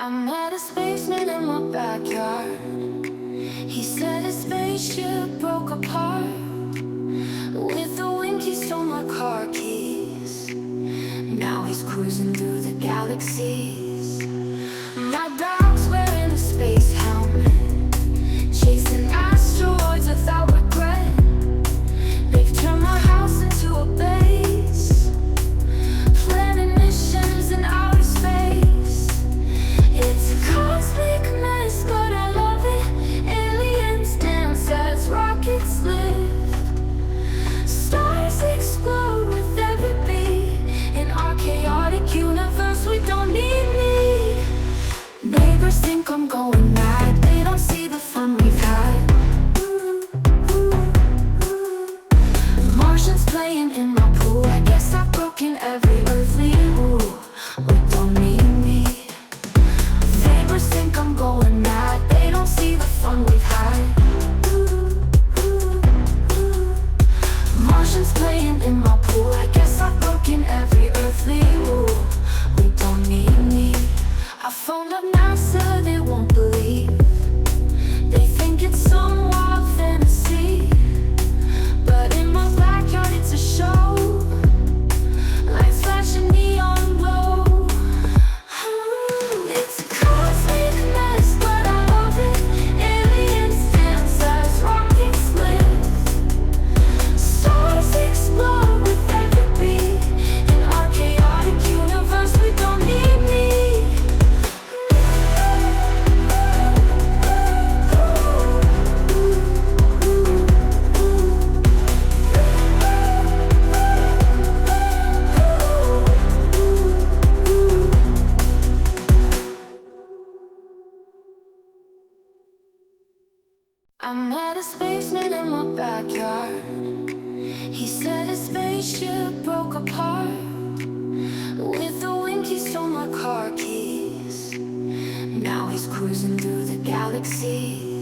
I met a spaceman in my backyard. He said his spaceship broke apart. With a wink he stole my car keys. Now he's cruising through the galaxies. My dog's wearing a space helmet, chasing asteroids without regret. They've turned my house into a base, planning missions in outer space. It's a cosmic mess, but I love it. Aliens dance as rockets live. Stars explode with every beat. In our chaotic universe, we don't need me. Neighbors think I'm going mad. They don't see the fun we've had. Martians playing in my pool. I guess I've broken every earthly rule. We don't need me. Neighbors think I'm going mad. They don't see the fun we've had. Martians playing in my pool. I guess I've broken every earthly rule. We don't need me. I phoned up NASA, they won't believe. They think it's some wild fantasy, but in my backyard it's a show. Lights flashing neon glow. It's a cosmic mess, but I love it. Aliens dance as rockets live. Stars explode with every beat. In our chaotic universe, we don't need me. I met a spaceman in my backyard. He said his spaceship broke apart. With a wink he stole my car keys. Now he's cruising through the galaxies.